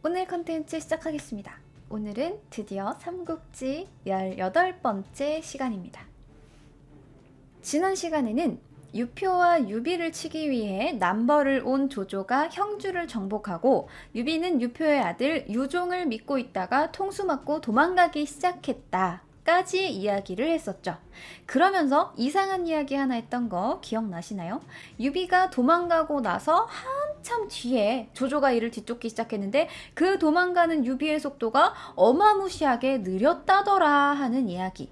오늘 컨텐츠 시작하겠습니다. 오늘은 드디어 삼국지 18번째 시간입니다. 지난 시간에는 유표와 유비를 치기 위해 남벌을 온 조조가 형주를 정복하고 유비는 유표의 아들 유종을 믿고 있다가 통수 맞고 도망가기 시작했다 까지 이야기를 했었죠. 그러면서 이상한 이야기 하나 했던 거 기억나시나요? 유비가 도망가고 나서 한참 뒤에 조조가 이를 뒤쫓기 시작했는데 그 도망가는 유비의 속도가 어마무시하게 느렸다더라 하는 이야기.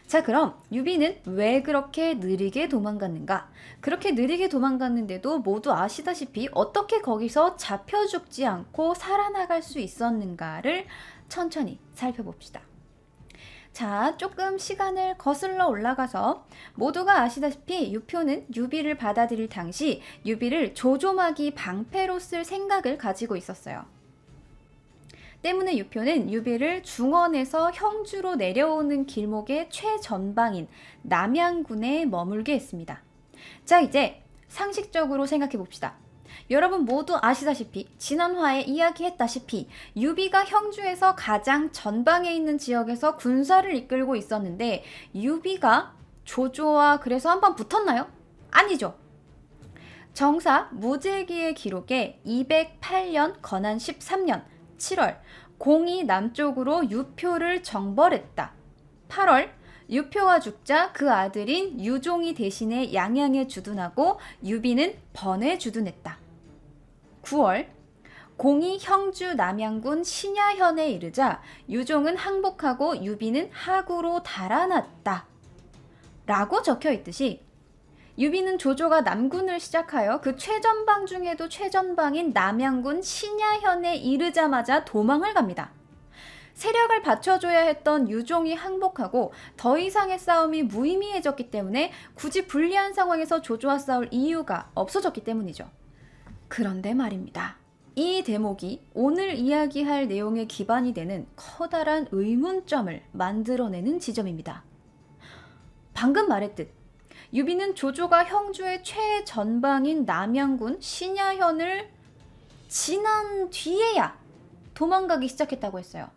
자, 그럼 유비는 왜 그렇게 느리게 도망갔는가? 그렇게 느리게 도망갔는데도 모두 아시다시피 어떻게 거기서 잡혀 죽지 않고 살아나갈 수 있었는가를 천천히 살펴봅시다. 자, 조금 시간을 거슬러 올라가서 모두가 아시다시피 유표는 유비를 받아들일 당시 유비를 조조막이 방패로 쓸 생각을 가지고 있었어요. 때문에 유표는 유비를 중원에서 형주로 내려오는 길목의 최전방인 남양군에 머물게 했습니다. 자, 이제 상식적으로 생각해 봅시다. 여러분 모두 아시다시피 지난 화에 이야기했다시피 유비가 형주에서 가장 전방에 있는 지역에서 군사를 이끌고 있었는데 유비가 조조와 그래서 한번 붙었나요? 아니죠. 정사 무제기의 기록에 208년 건한 13년 7월 공이 남쪽으로 유표를 정벌했다. 8월 유표가 죽자 그 아들인 유종이 대신에 양양에 주둔하고 유비는 번에 주둔했다. 9월 공이 형주 남양군 신야현에 이르자 유종은 항복하고 유비는 하구로 달아났다 라고 적혀있듯이 유비는 조조가 남군을 시작하여 그 최전방 중에도 최전방인 남양군 신야현에 이르자마자 도망을 갑니다. 세력을 받쳐줘야 했던 유종이 항복하고 더 이상의 싸움이 무의미해졌기 때문에 굳이 불리한 상황에서 조조와 싸울 이유가 없어졌기 때문이죠. 그런데 말입니다. 이 대목이 오늘 이야기할 내용의 기반이 되는 커다란 의문점을 만들어내는 지점입니다. 방금 말했듯 유비는 조조가 형주의 최전방인 남양군 신야현을 지난 뒤에야 도망가기 시작했다고 했어요.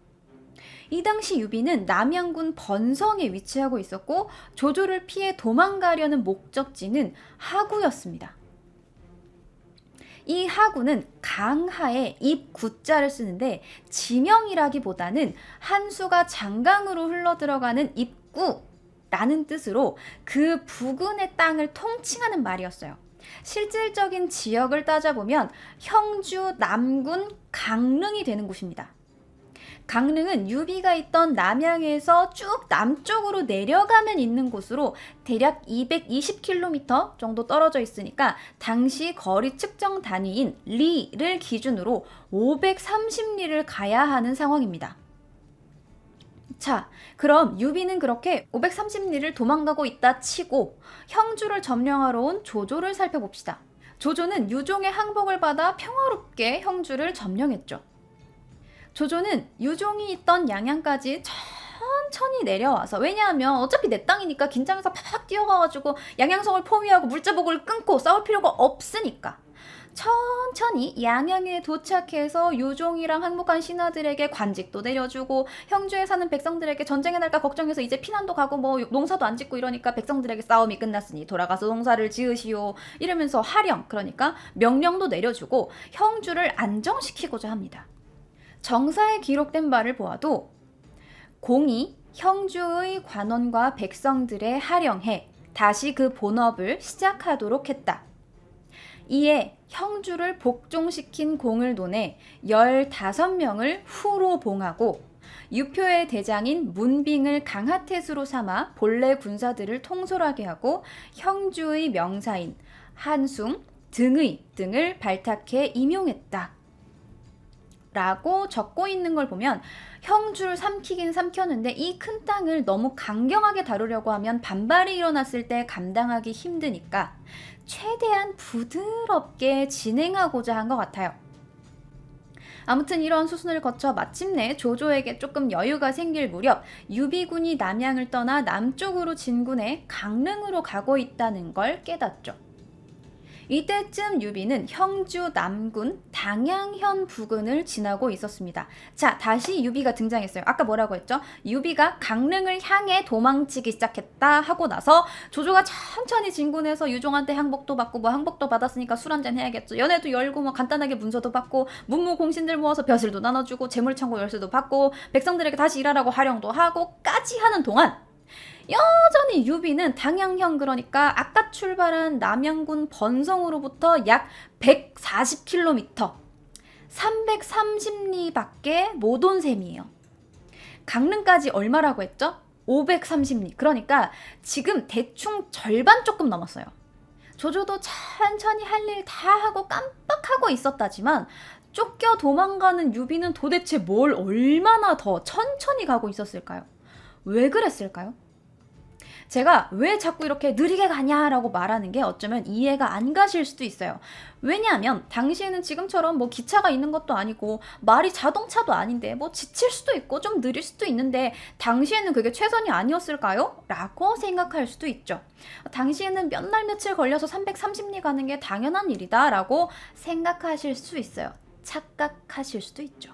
이 당시 유비는 남양군 번성에 위치하고 있었고 조조를 피해 도망가려는 목적지는 하구였습니다. 이 하구는 강하에 입구자를 쓰는데 지명이라기보다는 한수가 장강으로 흘러들어가는 입구라는 뜻으로 그 부근의 땅을 통칭하는 말이었어요. 실질적인 지역을 따져보면 형주 남군 강릉이 되는 곳입니다. 강릉은 유비가 있던 남양에서 쭉 남쪽으로 내려가면 있는 곳으로 대략 220km 정도 떨어져 있으니까 당시 거리 측정 단위인 리를 기준으로 530리를 가야 하는 상황입니다. 자, 그럼 유비는 그렇게 530리를 도망가고 있다 치고 형주를 점령하러 온 조조를 살펴봅시다. 조조는 유종의 항복을 받아 평화롭게 형주를 점령했죠. 조조는 유종이 있던 양양까지 천천히 내려와서, 왜냐하면 어차피 내 땅이니까 긴장해서 팍 뛰어가가지고 양양성을 포위하고 물자복을 끊고 싸울 필요가 없으니까 천천히 양양에 도착해서 유종이랑 항복한 신하들에게 관직도 내려주고 형주에 사는 백성들에게 전쟁의 날까 걱정해서 이제 피난도 가고 뭐 농사도 안 짓고 이러니까 백성들에게 싸움이 끝났으니 돌아가서 농사를 지으시오 이러면서 하령, 그러니까 명령도 내려주고 형주를 안정시키고자 합니다. 정사에 기록된 바를 보아도 공이 형주의 관원과 백성들의 하령해 다시 그 본업을 시작하도록 했다. 이에 형주를 복종시킨 공을 논해 15명을 후로 봉하고 유표의 대장인 문빙을 강하태수로 삼아 본래 군사들을 통솔하게 하고 형주의 명사인 한숭, 등의 등을 발탁해 임용했다 라고 적고 있는 걸 보면 형주를 삼키긴 삼켰는데 이 큰 땅을 너무 강경하게 다루려고 하면 반발이 일어났을 때 감당하기 힘드니까 최대한 부드럽게 진행하고자 한 것 같아요. 아무튼 이런 수순을 거쳐 마침내 조조에게 조금 여유가 생길 무렵 유비군이 남양을 떠나 남쪽으로 진군해 강릉으로 가고 있다는 걸 깨닫죠. 이때쯤 유비는 형주 남군 당양현 부근을 지나고 있었습니다. 자, 다시 유비가 등장했어요. 아까 뭐라고 했죠? 유비가 강릉을 향해 도망치기 시작했다 하고 나서 조조가 천천히 진군해서 유종한테 항복도 받고 뭐 항복도 받았으니까 술 한잔 해야겠죠. 연애도 열고 뭐 간단하게 문서도 받고 문무공신들 모아서 벼슬도 나눠주고 재물창고 열쇠도 받고 백성들에게 다시 일하라고 활용도 하고까지 하는 동안 여전히 유비는 당양현, 그러니까 아까 출발한 남양군 번성으로부터 약 140km, 330리밖에 못 온 셈이에요. 강릉까지 얼마라고 했죠? 530리. 그러니까 지금 대충 절반 조금 넘었어요. 조조도 천천히 할 일 다 하고 깜빡하고 있었다지만 쫓겨 도망가는 유비는 도대체 뭘 얼마나 더 천천히 가고 있었을까요? 왜 그랬을까요? 제가 왜 자꾸 이렇게 느리게 가냐라고 말하는 게 어쩌면 이해가 안 가실 수도 있어요. 왜냐하면 당시에는 지금처럼 뭐 기차가 있는 것도 아니고 말이 자동차도 아닌데 뭐 지칠 수도 있고 좀 느릴 수도 있는데 당시에는 그게 최선이 아니었을까요? 라고 생각할 수도 있죠. 당시에는 몇 날 며칠 걸려서 330리 가는 게 당연한 일이다 라고 생각하실 수 있어요. 착각하실 수도 있죠.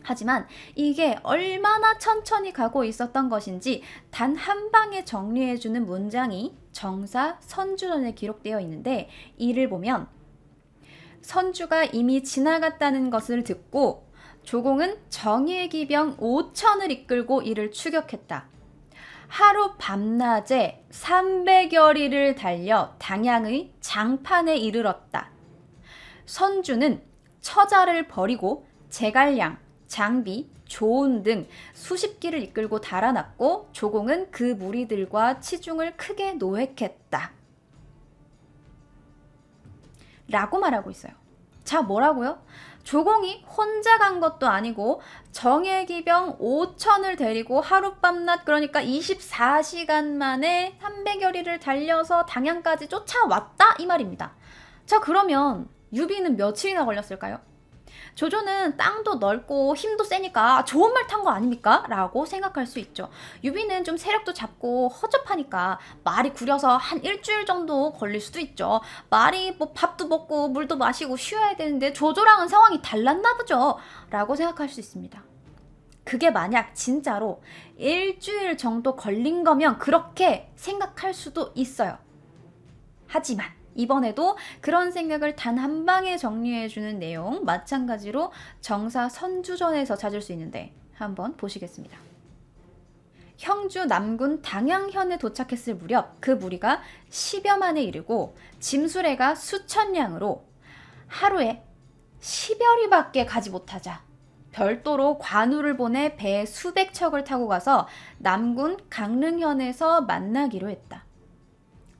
하지만 이게 얼마나 천천히 가고 있었던 것인지 단 한 방에 정리해주는 문장이 정사 선주전에 기록되어 있는데, 이를 보면 선주가 이미 지나갔다는 것을 듣고 조공은 정예 기병 5천을 이끌고 이를 추격했다. 하루 밤낮에 300여리를 달려 당양의 장판에 이르렀다. 선주는 처자를 버리고 제갈량, 장비, 조운 등 수십 기를 이끌고 달아났고 조공은 그 무리들과 치중을 크게 노획했다. 라고 말하고 있어요. 자, 뭐라고요? 조공이 혼자 간 것도 아니고 정예기병 5천을 데리고 하룻밤낮, 그러니까 24시간 만에 300여리를 달려서 당양까지 쫓아왔다 이 말입니다. 자, 그러면 유비는 며칠이나 걸렸을까요? 조조는 땅도 넓고 힘도 세니까 좋은 말 탄 거 아닙니까? 라고 생각할 수 있죠. 유비는 좀 세력도 작고 허접하니까 말이 구려서 한 일주일 정도 걸릴 수도 있죠. 말이 뭐 밥도 먹고 물도 마시고 쉬어야 되는데 조조랑은 상황이 달랐나 보죠. 라고 생각할 수 있습니다. 그게 만약 진짜로 일주일 정도 걸린 거면 그렇게 생각할 수도 있어요. 하지만 이번에도 그런 생각을 단 한 방에 정리해주는 내용 마찬가지로 정사 선주전에서 찾을 수 있는데 한번 보시겠습니다. 형주 남군 당양현에 도착했을 무렵 그 무리가 10여만에 이르고 짐수레가 수천량으로 하루에 10여리밖에 가지 못하자 별도로 관우를 보내 배 수백 척을 타고 가서 남군 강릉현에서 만나기로 했다.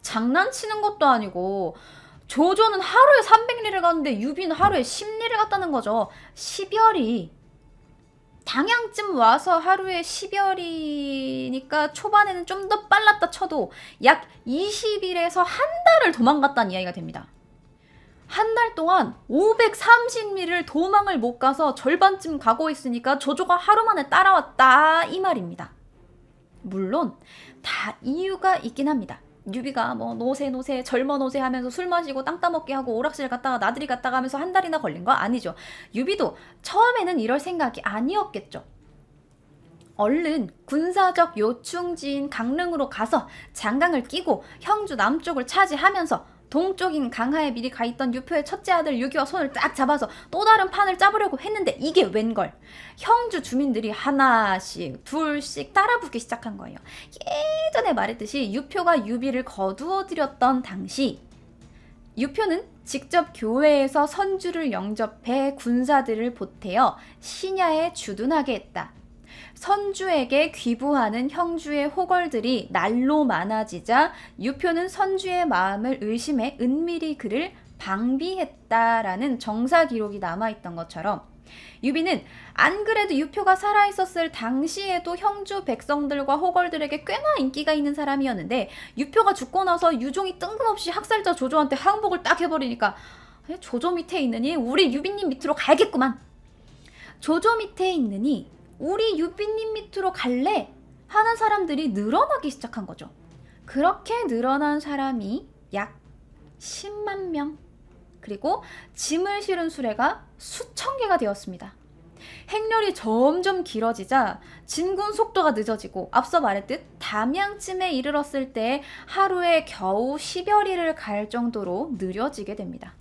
장난치는 것도 아니고 조조는 하루에 300리를 갔는데 유비는 하루에 10리를 갔다는 거죠. 10여리. 당양쯤 와서 하루에 10여리니까 초반에는 좀 더 빨랐다 쳐도 약 20일에서 한 달을 도망갔다는 이야기가 됩니다. 한 달 동안 530리를 도망을 못 가서 절반쯤 가고 있으니까 조조가 하루 만에 따라왔다 이 말입니다. 물론 다 이유가 있긴 합니다. 유비가 뭐 노세 젊어 노세 하면서 술 마시고 땅 따먹기 하고 오락실 갔다가 나들이 갔다가 하면서 한 달이나 걸린 거 아니죠. 유비도 처음에는 이럴 생각이 아니었겠죠. 얼른 군사적 요충지인 강릉으로 가서 장강을 끼고 형주 남쪽을 차지하면서 동쪽인 강하에 미리 가 있던 유표의 첫째 아들 유기와 손을 딱 잡아서 또 다른 판을 짜보려고 했는데 이게 웬걸. 형주 주민들이 하나씩 둘씩 따라붙기 시작한 거예요. 예전에 말했듯이 유표가 유비를 거두어들였던 당시 유표는 직접 교회에서 선주를 영접해 군사들을 보태어 신야에 주둔하게 했다. 선주에게 귀부하는 형주의 호걸들이 날로 많아지자 유표는 선주의 마음을 의심해 은밀히 그를 방비했다라는 정사 기록이 남아있던 것처럼 유비는 안 그래도 유표가 살아있었을 당시에도 형주 백성들과 호걸들에게 꽤나 인기가 있는 사람이었는데 유표가 죽고 나서 유종이 뜬금없이 학살자 조조한테 항복을 딱 해버리니까 조조 밑에 있느니 우리 유비님 밑으로 가야겠구만. 조조 밑에 있느니 우리 유비님 밑으로 갈래? 하는 사람들이 늘어나기 시작한 거죠. 그렇게 늘어난 사람이 약 10만 명, 그리고 짐을 실은 수레가 수천 개가 되었습니다. 행렬이 점점 길어지자 진군 속도가 늦어지고 앞서 말했듯 담양쯤에 이르렀을 때 하루에 겨우 10여 리를 갈 정도로 느려지게 됩니다.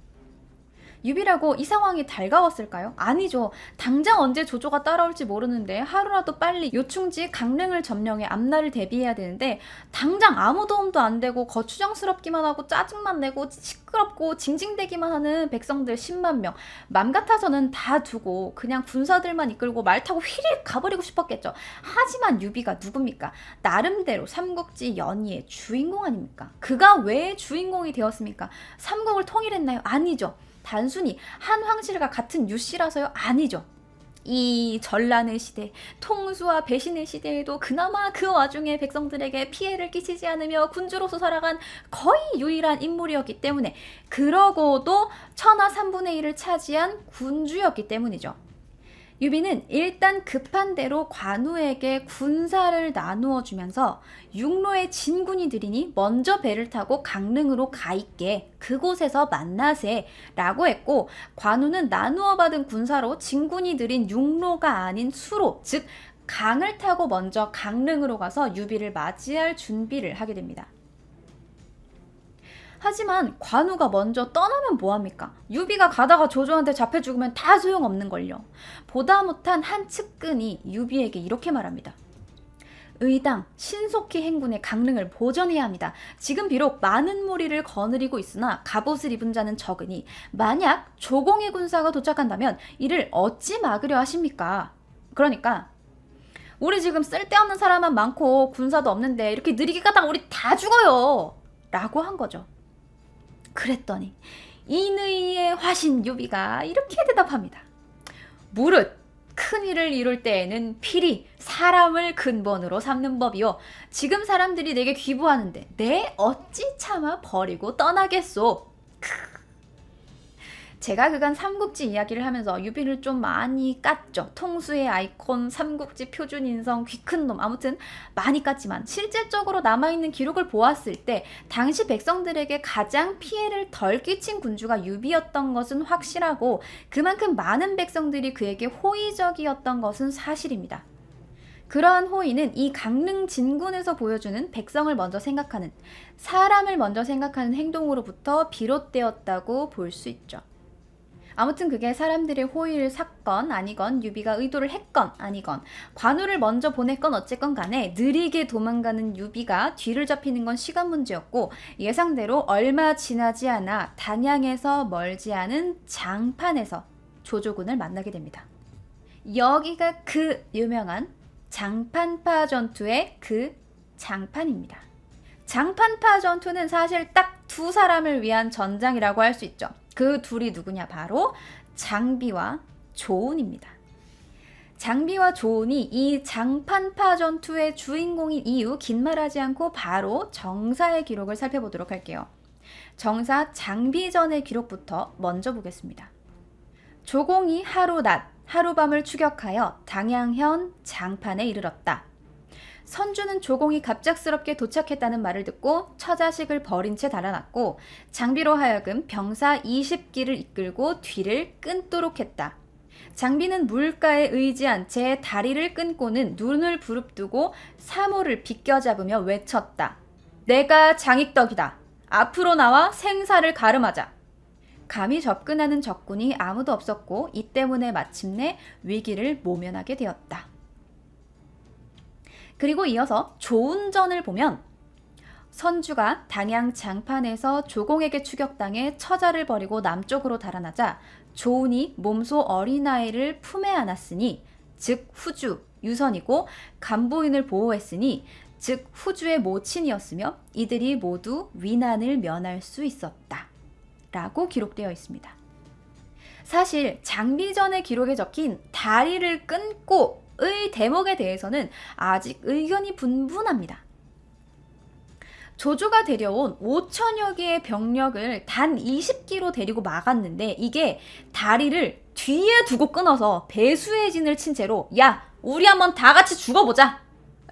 유비라고 이 상황이 달가웠을까요? 아니죠. 당장 언제 조조가 따라올지 모르는데 하루라도 빨리 요충지 강릉을 점령해 앞날을 대비해야 되는데 당장 아무 도움도 안 되고 거추장스럽기만 하고 짜증만 내고 시끄럽고 징징대기만 하는 백성들 10만 명. 맘 같아서는 다 두고 그냥 군사들만 이끌고 말 타고 휘릭 가버리고 싶었겠죠. 하지만 유비가 누굽니까? 나름대로 삼국지 연의의 주인공 아닙니까? 그가 왜 주인공이 되었습니까? 삼국을 통일했나요? 아니죠. 단순히 한 황실과 같은 유씨라서요? 아니죠. 이 전란의 시대, 통수와 배신의 시대에도 그나마 그 와중에 백성들에게 피해를 끼치지 않으며 군주로서 살아간 거의 유일한 인물이었기 때문에, 그러고도 천하 3분의 1을 차지한 군주였기 때문이죠. 유비는 일단 급한 대로 관우에게 군사를 나누어 주면서 육로에 진군이 들이니 먼저 배를 타고 강릉으로 가 있게, 그곳에서 만나세 라고 했고, 관우는 나누어 받은 군사로 진군이 들인 육로가 아닌 수로, 즉 강을 타고 먼저 강릉으로 가서 유비를 맞이할 준비를 하게 됩니다. 하지만 관우가 먼저 떠나면 뭐합니까? 유비가 가다가 조조한테 잡혀 죽으면 다 소용없는걸요. 보다 못한 한 측근이 유비에게 이렇게 말합니다. 의당 신속히 행군해 강릉을 보전해야 합니다. 지금 비록 많은 무리를 거느리고 있으나 갑옷을 입은 자는 적으니 만약 조공의 군사가 도착한다면 이를 어찌 막으려 하십니까? 그러니까 우리 지금 쓸데없는 사람만 많고 군사도 없는데 이렇게 느리게 가다가 우리 다 죽어요 라고 한 거죠. 그랬더니 인의의 화신 유비가 이렇게 대답합니다. 무릇 큰일을 이룰 때에는 필히 사람을 근본으로 삼는 법이요. 지금 사람들이 내게 귀부하는데 내 어찌 참아 버리고 떠나겠소. 제가 그간 삼국지 이야기를 하면서 유비를 좀 많이 깠죠. 통수의 아이콘, 삼국지 표준 인성, 귀 큰 놈, 아무튼 많이 깠지만 실질적으로 남아있는 기록을 보았을 때 당시 백성들에게 가장 피해를 덜 끼친 군주가 유비였던 것은 확실하고, 그만큼 많은 백성들이 그에게 호의적이었던 것은 사실입니다. 그러한 호의는 이 강릉 진군에서 보여주는 백성을 먼저 생각하는, 사람을 먼저 생각하는 행동으로부터 비롯되었다고 볼 수 있죠. 아무튼 그게 사람들의 호의를 샀건 아니건, 유비가 의도를 했건 아니건, 관우를 먼저 보냈건 어쨌건 간에 느리게 도망가는 유비가 뒤를 잡히는 건 시간 문제였고, 예상대로 얼마 지나지 않아 단양에서 멀지 않은 장판에서 조조군을 만나게 됩니다. 여기가 그 유명한 장판파 전투의 그 장판입니다. 장판파 전투는 사실 딱 두 사람을 위한 전장이라고 할 수 있죠. 그 둘이 누구냐? 바로 장비와 조운입니다. 장비와 조운이 이 장판파 전투의 주인공인 이유, 긴 말하지 않고 바로 정사의 기록을 살펴보도록 할게요. 정사 장비전의 기록부터 먼저 보겠습니다. 조공이 하루밤을 추격하여 당양현 장판에 이르렀다. 선주는 조공이 갑작스럽게 도착했다는 말을 듣고 처자식을 버린 채 달아났고, 장비로 하여금 병사 20기를 이끌고 뒤를 끊도록 했다. 장비는 물가에 의지한 채 다리를 끊고는 눈을 부릅뜨고 사모를 비껴잡으며 외쳤다. 내가 장익덕이다. 앞으로 나와 생사를 가름하자. 감히 접근하는 적군이 아무도 없었고, 이 때문에 마침내 위기를 모면하게 되었다. 그리고 이어서 조운전을 보면, 선주가 당양 장판에서 조공에게 추격당해 처자를 버리고 남쪽으로 달아나자 조운이 몸소 어린아이를 품에 안았으니, 즉 후주, 유선이고 간부인을 보호했으니, 즉 후주의 모친이었으며 이들이 모두 위난을 면할 수 있었다 라고 기록되어 있습니다. 사실 장비전의 기록에 적힌 다리를 끊고 의 대목에 대해서는 아직 의견이 분분합니다. 조조가 데려온 5천여 개의 병력을 단 20기로 데리고 막았는데, 이게 다리를 뒤에 두고 끊어서 배수의 진을 친 채로 야, 우리 한번 다 같이 죽어보자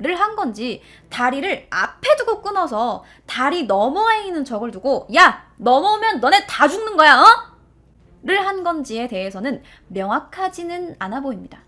한 건지 다리를 앞에 두고 끊어서 다리 너머에 있는 적을 두고 야! 넘어오면 너네 다 죽는 거야, 어? 를 한 건지에 대해서는 명확하지는 않아 보입니다.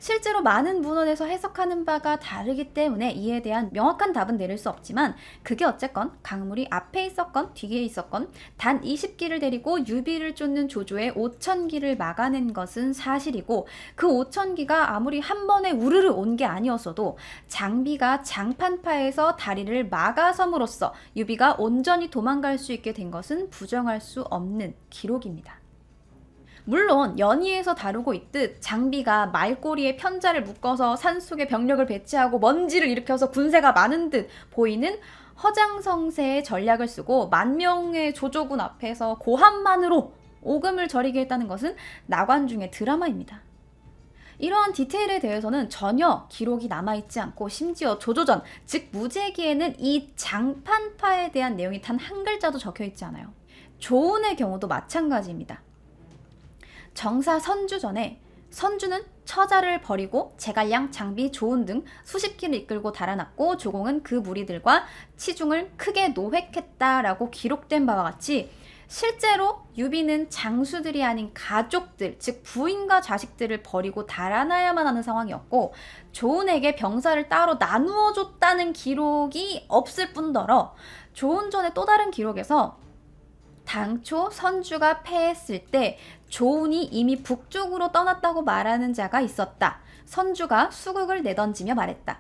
실제로 많은 문헌에서 해석하는 바가 다르기 때문에 이에 대한 명확한 답은 내릴 수 없지만 그게 어쨌건 강물이 앞에 있었건 뒤에 있었건 단 20기를 데리고 유비를 쫓는 조조의 5,000기를 막아낸 것은 사실이고 그 5,000기가 아무리 한 번에 우르르 온 게 아니었어도 장비가 장판파에서 다리를 막아섬으로써 유비가 온전히 도망갈 수 있게 된 것은 부정할 수 없는 기록입니다. 물론 연희에서 다루고 있듯 장비가 말꼬리에 편자를 묶어서 산속에 병력을 배치하고 먼지를 일으켜서 군세가 많은 듯 보이는 허장성세의 전략을 쓰고 10,000명의 조조군 앞에서 고함만으로 오금을 저리게 했다는 것은 나관중의 드라마입니다. 이러한 디테일에 대해서는 전혀 기록이 남아있지 않고 심지어 조조전, 즉 무제기에는 이 장판파에 대한 내용이 단 한 글자도 적혀있지 않아요. 조운의 경우도 마찬가지입니다. 정사 선주전에 선주는 처자를 버리고 제갈량, 장비, 조운 등 수십 기를 이끌고 달아났고 조공은 그 무리들과 치중을 크게 노획했다라고 기록된 바와 같이 실제로 유비는 장수들이 아닌 가족들, 즉 부인과 자식들을 버리고 달아나야만 하는 상황이었고 조운에게 병사를 따로 나누어 줬다는 기록이 없을 뿐더러 조운전의 또 다른 기록에서 당초 선주가 패했을 때 조운이 이미 북쪽으로 떠났다고 말하는 자가 있었다. 선주가 수국을 내던지며 말했다.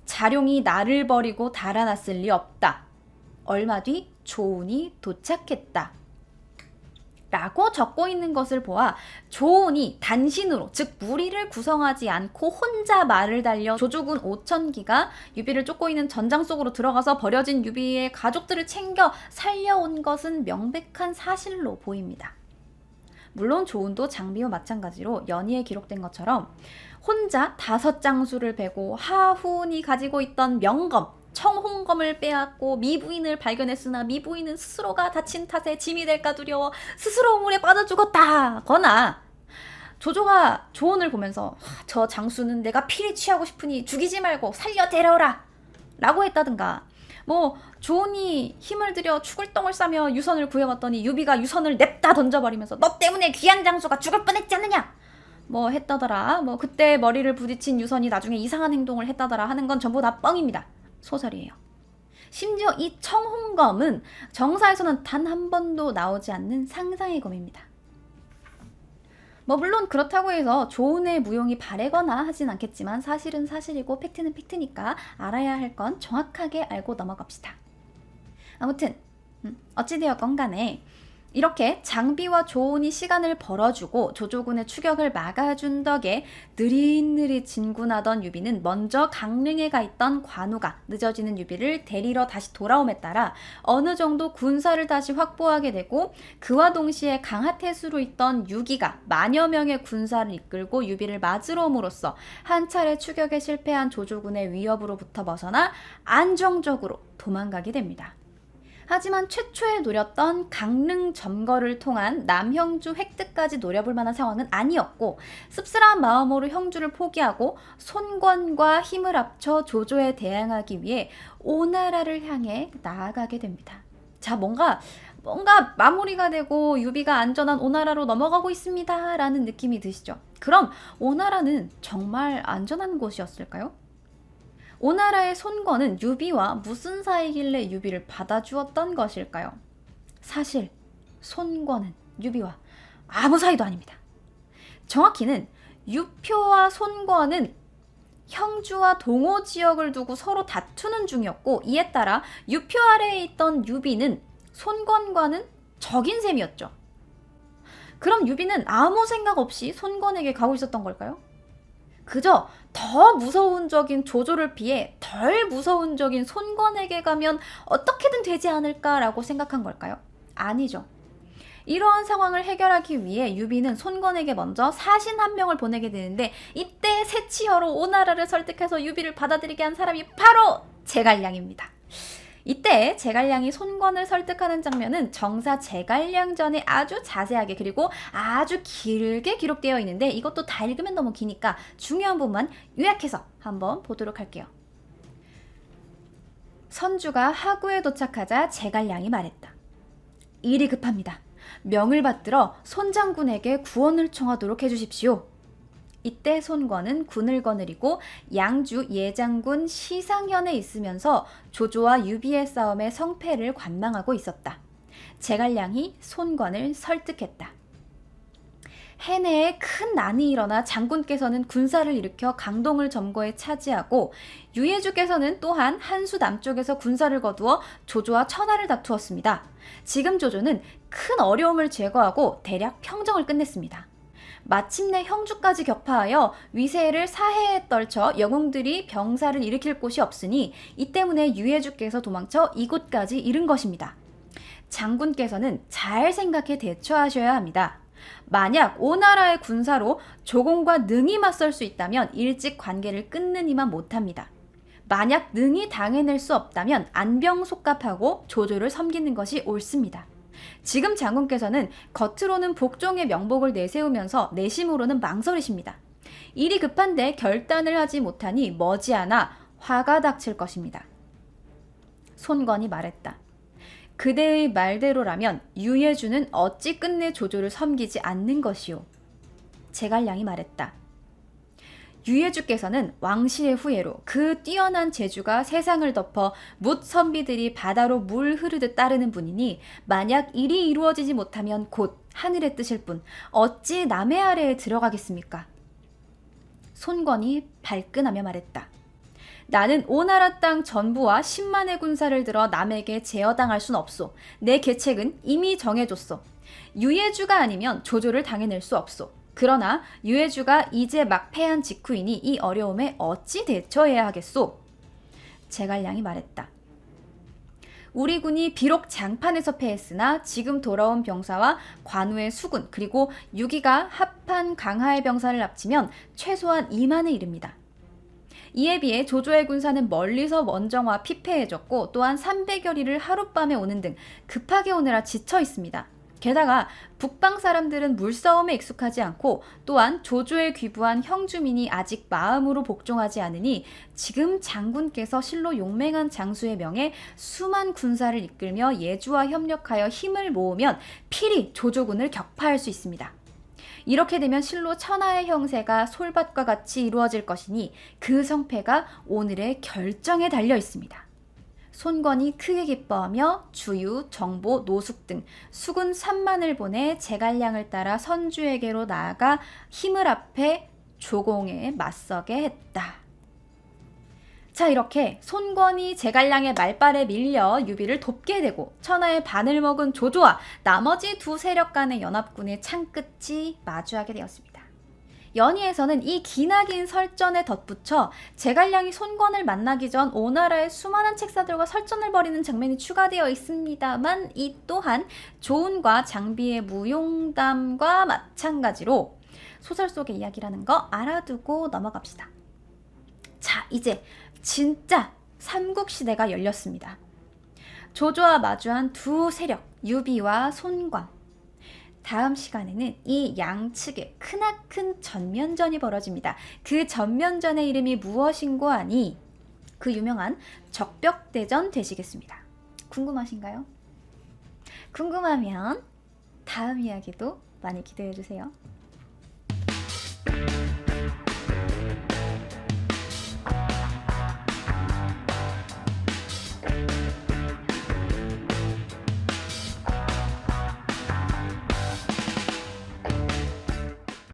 자룡이 나를 버리고 달아났을 리 없다. 얼마 뒤 조운이 도착했다. 라고 적고 있는 것을 보아 조운이 단신으로, 즉 무리를 구성하지 않고 혼자 말을 달려 조조군 5,000기가 유비를 쫓고 있는 전장 속으로 들어가서 버려진 유비의 가족들을 챙겨 살려온 것은 명백한 사실로 보입니다. 물론 조운도 장비와 마찬가지로 연희에 기록된 것처럼 혼자 5장수를 베고 하훈이 가지고 있던 명검, 청홍검을 빼앗고 미부인을 발견했으나 미부인은 스스로가 다친 탓에 짐이 될까 두려워 스스로 우물에 빠져 죽었다 거나 조조가 조운을 보면서 저 장수는 내가 피리 취하고 싶으니 죽이지 말고 살려 데려오라 라고 했다든가 조운이 힘을 들여 죽을 똥을 싸며 유선을 구해왔더니 유비가 유선을 냅다 던져버리면서 너 때문에 귀한 장수가 죽을 뻔했지 않느냐 했다더라 그때 머리를 부딪힌 유선이 나중에 이상한 행동을 했다더라 하는 건 전부 다 뻥입니다. 소설이에요. 심지어 이 청홍검은 정사에서는 단 한 번도 나오지 않는 상상의 검입니다. 물론 그렇다고 해서 조운의 무용이 바래거나 하진 않겠지만 사실은 사실이고 팩트는 팩트니까 알아야 할 건 정확하게 알고 넘어갑시다. 아무튼 어찌되었건 간에 이렇게 장비와 조운이 시간을 벌어주고 조조군의 추격을 막아준 덕에 느릿느릿 진군하던 유비는 먼저 강릉에 가 있던 관우가 늦어지는 유비를 데리러 다시 돌아옴에 따라 어느 정도 군사를 다시 확보하게 되고 그와 동시에 강하태수로 있던 유기가 만여 명의 군사를 이끌고 유비를 맞으러 옴으로써 한 차례 추격에 실패한 조조군의 위협으로부터 벗어나 안정적으로 도망가게 됩니다. 하지만 최초에 노렸던 강릉 점거를 통한 남형주 획득까지 노려볼 만한 상황은 아니었고 씁쓸한 마음으로 형주를 포기하고 손권과 힘을 합쳐 조조에 대항하기 위해 오나라를 향해 나아가게 됩니다. 자, 뭔가 마무리가 되고 유비가 안전한 오나라로 넘어가고 있습니다 라는 느낌이 드시죠? 그럼 오나라는 정말 안전한 곳이었을까요? 오나라의 손권은 유비와 무슨 사이길래 유비를 받아주었던 것일까요? 사실 손권은 유비와 아무 사이도 아닙니다. 정확히는 유표와 손권은 형주와 동호 지역을 두고 서로 다투는 중이었고 이에 따라 유표 아래에 있던 유비는 손권과는 적인 셈이었죠. 그럼 유비는 아무 생각 없이 손권에게 가고 있었던 걸까요? 그저 더 무서운 적인 조조를 피해 덜 무서운 적인 손권에게 가면 어떻게든 되지 않을까라고 생각한 걸까요? 아니죠. 이러한 상황을 해결하기 위해 유비는 손권에게 먼저 사신 한 명을 보내게 되는데 이때 새치혀로 오나라를 설득해서 유비를 받아들이게 한 사람이 바로 제갈량입니다. 이때 제갈량이 손권을 설득하는 장면은 정사 제갈량전에 아주 자세하게 그리고 아주 길게 기록되어 있는데 이것도 다 읽으면 너무 기니까 중요한 부분만 요약해서 한번 보도록 할게요. 선주가 하구에 도착하자 제갈량이 말했다. 일이 급합니다. 명을 받들어 손장군에게 구원을 청하도록 해주십시오. 이때 손권은 군을 거느리고 양주 예장군 시상현에 있으면서 조조와 유비의 싸움의 성패를 관망하고 있었다. 제갈량이 손권을 설득했다. 해내에 큰 난이 일어나 장군께서는 군사를 일으켜 강동을 점거에 차지하고 유예주께서는 또한 한수 남쪽에서 군사를 거두어 조조와 천하를 다투었습니다. 지금 조조는 큰 어려움을 제거하고 대략 평정을 끝냈습니다. 마침내 형주까지 격파하여 위세를 사해에 떨쳐 영웅들이 병사를 일으킬 곳이 없으니 이 때문에 유예주께서 도망쳐 이곳까지 이른 것입니다. 장군께서는 잘 생각해 대처하셔야 합니다. 만약 오나라의 군사로 조공과 능히 맞설 수 있다면 일찍 관계를 끊느니만 못합니다. 만약 능히 당해낼 수 없다면 안병속갑하고 조조를 섬기는 것이 옳습니다. 지금 장군께서는 겉으로는 복종의 명복을 내세우면서 내심으로는 망설이십니다. 일이 급한데 결단을 하지 못하니 머지않아 화가 닥칠 것입니다. 손권이 말했다. 그대의 말대로라면 유예주는 어찌 끝내 조조를 섬기지 않는 것이오. 제갈량이 말했다. 유예주께서는 왕실의 후예로 그 뛰어난 재주가 세상을 덮어 뭇 선비들이 바다로 물 흐르듯 따르는 분이니 만약 일이 이루어지지 못하면 곧 하늘의 뜻일 뿐 어찌 남의 아래에 들어가겠습니까? 손권이 발끈하며 말했다. 나는 오나라 땅 전부와 10만의 군사를 들어 남에게 제어당할 순 없소. 내 계책은 이미 정해줬소. 유예주가 아니면 조조를 당해낼 수 없소. 그러나 유예주가 이제 막 패한 직후이니 이 어려움에 어찌 대처해야 하겠소? 제갈량이 말했다. 우리 군이 비록 장판에서 패했으나 지금 돌아온 병사와 관우의 수군 그리고 6위가 합한 강하의 병사를 합치면 최소한 2만에 이릅니다. 이에 비해 조조의 군사는 멀리서 원정와 피폐해졌고 또한 300여리를 하룻밤에 오는 등 급하게 오느라 지쳐 있습니다. 게다가 북방 사람들은 물싸움에 익숙하지 않고 또한 조조에 귀부한 형주민이 아직 마음으로 복종하지 않으니 지금 장군께서 실로 용맹한 장수의 명에 수만 군사를 이끌며 예주와 협력하여 힘을 모으면 필히 조조군을 격파할 수 있습니다. 이렇게 되면 실로 천하의 형세가 솔밭과 같이 이루어질 것이니 그 성패가 오늘의 결정에 달려 있습니다. 손권이 크게 기뻐하며 주유, 정보, 노숙 등 수군 3만을 보내 제갈량을 따라 선주에게로 나아가 힘을 합해 조공에 맞서게 했다. 자, 이렇게 손권이 제갈량의 말발에 밀려 유비를 돕게 되고 천하의 반을 먹은 조조와 나머지 두 세력 간의 연합군의 창끝이 마주하게 되었습니다. 연희에서는 이 기나긴 설전에 덧붙여 제갈량이 손권을 만나기 전 오나라의 수많은 책사들과 설전을 벌이는 장면이 추가되어 있습니다만 이 또한 조은과 장비의 무용담과 마찬가지로 소설 속의 이야기라는 거 알아두고 넘어갑시다. 자, 이제 진짜 삼국시대가 열렸습니다. 조조와 마주한 두 세력, 유비와 손권. 다음 시간에는 이 양측의 크나큰 전면전이 벌어집니다. 그 전면전의 이름이 무엇인고 하니 그 유명한 적벽대전 되시겠습니다. 궁금하신가요? 궁금하면 다음 이야기도 많이 기대해 주세요.